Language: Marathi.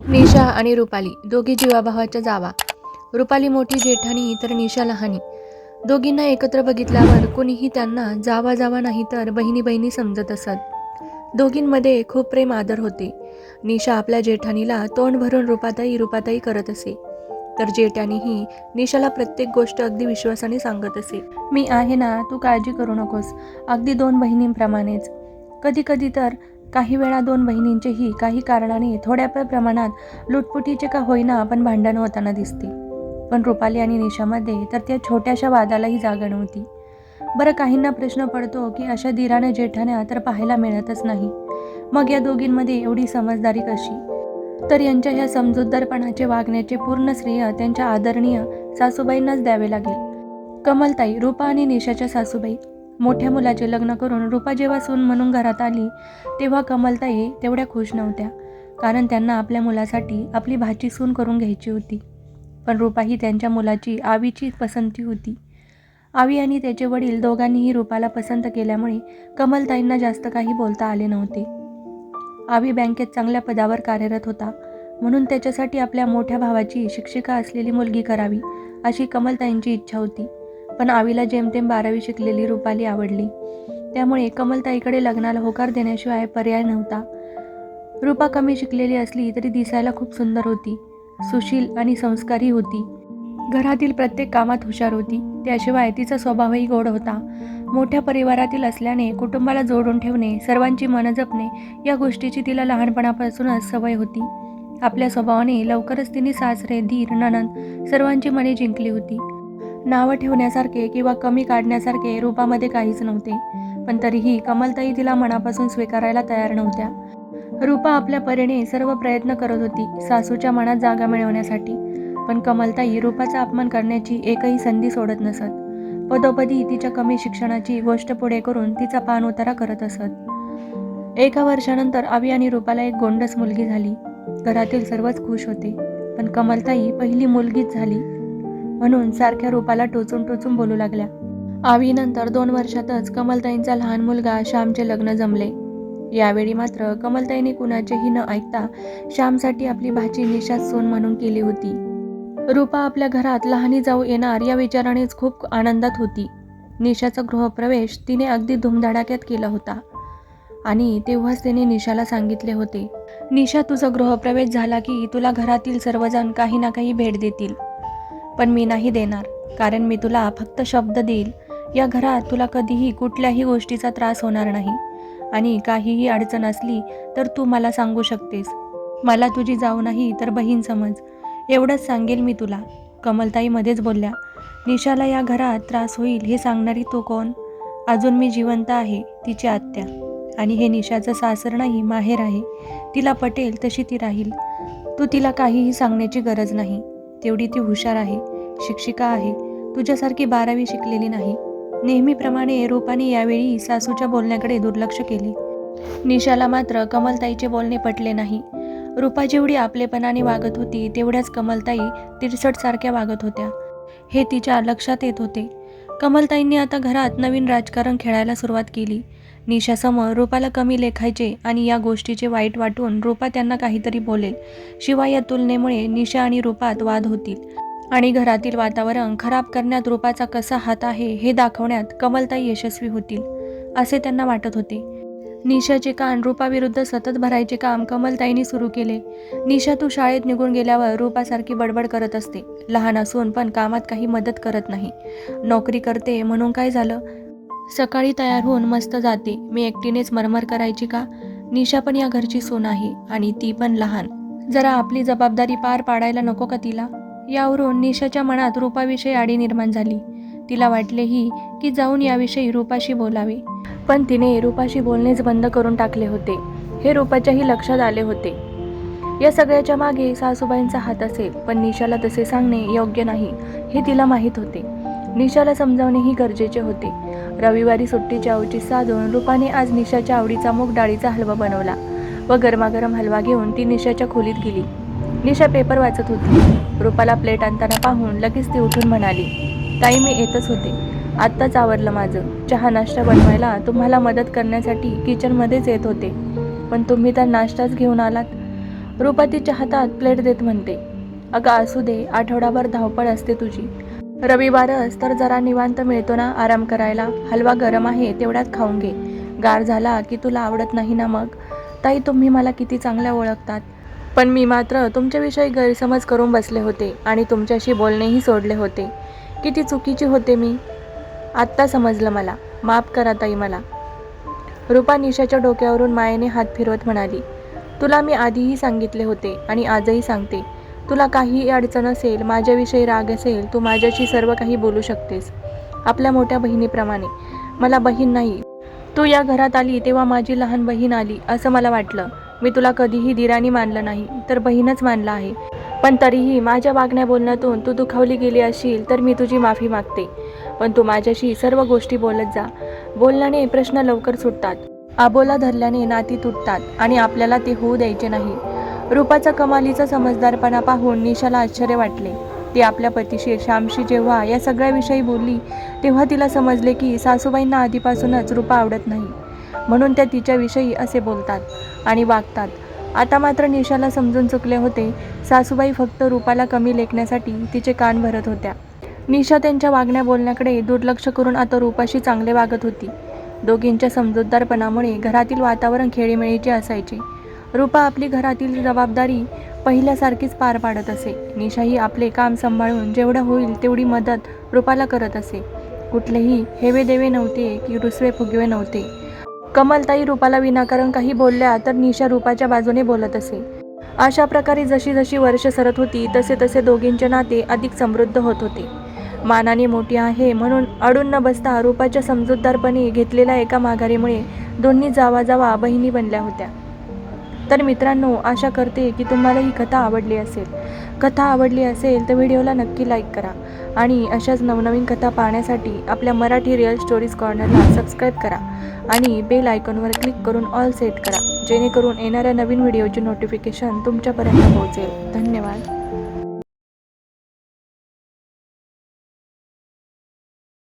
निशा आणि रुपाली दोघी जीवाभावाच्या जावा. रुपाली मोठी जेठाणी तर निशा लहानी. दोघींना एकत्र बघितल्यावर कोणीही त्यांना जावा जावा नाही तर बहिणी बहिणी समजत असत. दोघींमध्ये खूप प्रेम आदर होते. निशा आपल्या जेठाणीला तोंड भरून रूपाताई रूपाताई करत असे, तर जेठाणीही निशाला प्रत्येक गोष्ट अगदी विश्वासाने सांगत असे. मी आहे ना, तू काळजी करू नकोस. अगदी दोन बहिणींप्रमाणेच. कधी कधी तर काही वेळा दोन बहिणींचेही काही कारणाने थोड्या प्रमाणात लुटपुटीचे का होईना पण भांडण होताना दिसते. पण रुपाली आणि निशामध्ये तर त्या छोट्याशा वादालाही जागा नव्हती. बरं, काहींना प्रश्न पडतो की अशा दिराने जेठाण्या तर पाहायला मिळतच नाही, मग या दोघींमध्ये एवढी समजदारी कशी? तर यांच्या ह्या समजूतदारपणाचे वागण्याचे पूर्ण श्रेय त्यांच्या आदरणीय सासूबाईंनाच द्यावे लागेल. कमलताई, रूपा आणि निशाच्या सासूबाई. मोठ्या मुलाचे लग्न करून रूपा जेव्हा सून म्हणून घरात आली तेव्हा कमलताई तेवढ्या खुश नव्हत्या, कारण त्यांना आपल्या मुलासाठी आपली भाची सून करून घ्यायची होती. पण रूपा ही त्यांच्या मुलाची आवीची पसंती होती. आवी आणि त्याचे वडील दोघांनीही रूपाला पसंत केल्यामुळे कमलताईंना जास्त काही बोलता आले नव्हते. आवी बँकेत चांगल्या पदावर कार्यरत होता, म्हणून त्याच्यासाठी आपल्या मोठ्या भावाची शिक्षिका असलेली मुलगी करावी अशी कमलताईंची इच्छा होती. पण आवीला जेमतेम 12वी शिकलेली रुपाली आवडली, त्यामुळे कमलताईकडे लग्नाला होकार देण्याशिवाय पर्याय नव्हता. रूपा कमी शिकलेली असली तरी दिसायला खूप सुंदर होती, सुशील आणि संस्कारी होती. घरातील प्रत्येक कामात हुशार होती. त्याशिवाय तिचा स्वभावही गोड होता. मोठ्या परिवारातील असल्याने कुटुंबाला जोडून ठेवणे, सर्वांची मनं जपणे या गोष्टीची तिला लहानपणापासूनच सवय होती. आपल्या स्वभावाने लवकरच तिने सासरे, धीर, नणंद सर्वांची मने जिंकली होती. नावं ठेवण्यासारखे किंवा कमी काढण्यासारखे रूपामध्ये काहीच नव्हते, पण तरीही कमलताई तिला मनापासून स्वीकारायला तयार नव्हत्या. रूपा आपल्या परीने सर्व प्रयत्न करत होती सासूच्या मनात जागा मिळवण्यासाठी, पण कमलताई रूपाचा अपमान करण्याची एकही संधी सोडत नसत. पदोपदी तिच्या कमी शिक्षणाची गोष्ट पुढे करून तिचा पाणउतारा करत असत. एका वर्षानंतर आवी आणि रूपाला एक गोंडस मुलगी झाली. घरातील सर्वच खुश होते, पण कमलताई पहिली मुलगीच झाली म्हणून सारख्या रूपाला टोचून टोचून बोलू लागल्या. आवीनंतर 2 वर्षातच कमलताईंचा लहान मुलगा श्यामचे लग्न जमले. यावेळी मात्र कमलताईने कुणाचेही न ऐकता श्यामसाठी आपली भाची निशा सून म्हणून केली होती. रूपा आपल्या घरात लहानी जाऊ येणार या विचारानेच खूप आनंदात होती. निशाचा गृहप्रवेश तिने अगदी धुमधडाक्यात केला होता आणि तेव्हाच तिने निशाला सांगितले होते, निशा, तुझा गृहप्रवेश झाला की तुला घरातील सर्वजण काही ना काही भेट देतील, पण मी नाही देणार, कारण मी तुला फक्त शब्द देईल, या घरात तुला कधीही कुठल्याही गोष्टीचा त्रास होणार नाही आणि काहीही अडचण असली तर तू मला सांगू शकतेस. मला तुझी जाऊ नाही तर बहीण समज, एवढंच सांगेल मी तुला. कमलताई मध्येच बोलल्या, निशाला या घरात त्रास होईल हे सांगणारी तू कोण? अजून मी जिवंत आहे, तिची आत्या, आणि हे निशाचं सासर नाही, माहेर आहे. तिला पटेल तशी ती राहील. तू तिला काहीही सांगण्याची गरज नाही. तेवढी ती हुशार आहे, शिक्षिका आहे, तुझ्यासारखी 12वी शिकलेली नाही. नेहमीप्रमाणे रूपाने यावेळी सासूच्या बोलण्याकडे दुर्लक्ष केले. निशाला मात्र कमलताईचे बोलणे पटले नाही. रूपा जेवढी आपलेपणाने वागत होती तेवढ्याच कमलताई तिरसटसारख्या वागत होत्या, हे तिच्या लक्षात येत होते. कमलताईंनी आता घरात नवीन राजकारण खेळायला सुरुवात केली. निशासमोर रूपाला कमी लेखायचे आणि या गोष्टीचे वाईट वाटून रूपा त्यांना काहीतरी बोलेल. शिवाय या तुलनेमुळे निशा आणि रूपात वाद होतील आणि घरातील वातावरण खराब करण्यात रूपाचा कसा हात आहे हे दाखवण्यात कमलताई यशस्वी होतील, असे त्यांना वाटत होते. निशाचे कान रूपाविरुद्ध सतत भरायचे काम कमलताईंनी सुरू केले. निशा, तू शाळेत निघून गेल्यावर रूपासारखी बडबड करत असते. लहान असून पण कामात काही मदत करत नाही. नोकरी करते म्हणून काय झालं? सकाळी तयार होऊन मस्त जाते. मी एकटीनेच मरमर करायची का? निशा पण या घरची सून आहे आणि ती पण लहान. जरा आपली जबाबदारी पार पाडायला नको का तिला? यावरून निशाच्या मनात रूपाविषयी आडी निर्माण झाली. तिला वाटलेही की जाऊन याविषयी रूपाशी बोलावे, पण तिने रूपाशी बोलणेच बंद करून टाकले होते. हे रूपाच्याही लक्षात आले होते. या सगळ्याच्या मागे सासूबाईंचा हात असेल, पण निशाला तसे सांगणे योग्य नाही हे तिला माहीत होते. निशाला समजावणेही गरजेचे होते. रविवारी सुट्टीचे औचित्य साधून रूपाने आज निशाच्या आवडीचा मूग डाळीचा हलवा बनवला व गरमागरम हलवा घेऊन ती निशाच्या खोलीत गेली. निशा पेपर वाचत होती. रूपाला प्लेट आणताना पाहून लगेच ती उठून म्हणाली, ताई, मी येतच होते. आत्ताच आवरलं माझं. चहा नाश्ता बनवायला तुम्हाला मदत करण्यासाठी किचनमध्येच येत होते, पण तुम्ही तर नाश्ताच घेऊन आलात. रूपा तिच्या हातात प्लेट देत म्हणते, अगं असू दे, आठवडाभर धावपळ असते तुझी. रविवारच तर जरा निवांत मिळतो ना आराम करायला. हलवा गरम आहे तेवढ्यात खाऊन घे. गार झाला की तुला आवडत नाही ना मग. ताई, तुम्ही मला किती चांगल्या ओळखतात. पण मी मात्र तुमच्याविषयी गैरसमज करून बसले होते आणि तुमच्याशी बोलणेही सोडले होते. किती चुकीची होते मी. आत्ता समजलं मला. माफ करा ताई मला. रूपा निशाच्या डोक्यावरून मायेने हात फिरवत म्हणाली, तुला मी आधीही सांगितले होते आणि आजही सांगते. तुला काही अडचण असेल, माझ्याविषयी राग असेल, तू माझ्याशी सर्व काही बोलू शकतेस. आपल्या मोठ्या बहिणीप्रमाणे. मला बहीण नाही. तू या घरात आली तेव्हा माझी लहान बहीण आली असं मला वाटलं. मी तुला कधीही दिराणी मानलं नाही, तर बहीणच मानलं आहे. पण तरीही माझ्या वागण्या बोलण्यातून तू दुखावली गेली असशील तर मी तुझी माफी मागते. पण तू माझ्याशी सर्व गोष्टी बोलत जा. बोलण्याने प्रश्न लवकर सुटतात. आबोला धरल्याने नाती तुटतात आणि आपल्याला ते होऊ द्यायचे नाही. रूपाचा कमालीचा समजदारपणा पाहून निशाला आश्चर्य वाटले. ती आपल्या पतीशी श्यामशी जेव्हा या सगळ्याविषयी बोलली तेव्हा तिला समजले की सासूबाईंना आधीपासूनच रूपा आवडत नाही, म्हणून त्या तिच्याविषयी असे बोलतात आणि वागतात. आता मात्र निशाला समजून चुकले होते. सासूबाई फक्त रूपाला कमी लेखण्यासाठी तिचे कान भरत होत्या. निशा त्यांच्या वागण्या बोलण्याकडे दुर्लक्ष करून आता रूपाशी चांगले वागत होती. दोघींच्या समजूतदारपणामुळे घरातील वातावरण खेळीमेळीचे असायचे. रूपा आपली घरातील जबाबदारी पहिल्यासारखीच पार पाडत असे. निशाही आपले काम सांभाळून जेवढं होईल तेवढी मदत रूपाला करत असे. कुठलेही हेवेदेवे नव्हते की रुसवे फुगवे नव्हते. कमलताई रूपाला विनाकारण काही बोलल्या तर निशा रूपाच्या बाजूने बोलत असे. अशा प्रकारे जशी जशी वर्ष सरत होती तसे तसे दोघींचे नाते अधिक समृद्ध होत होते. मानाने मोठी आहे म्हणून अडून न बसता रूपाच्या समजूतदारपणे घेतलेल्या एका माघारीमुळे दोन्ही जावा जावा बहिणी बनल्या होत्या. तर मित्रांनो, आशा करते की तुम्हाला ही कथा आवडली असेल. कथा आवडली असेल तर व्हिडिओला नक्की लाईक करा आणि अशाच नवनवीन कथा पाहण्यासाठी आपल्या मराठी रिअल स्टोरीज कॉर्नरला सबस्क्राईब करा आणि बेल आयकॉनवर क्लिक करून ऑल सेट करा, जेणेकरून येणाऱ्या नवीन व्हिडिओची नोटिफिकेशन तुमच्यापर्यंत पोहोचेल. धन्यवाद.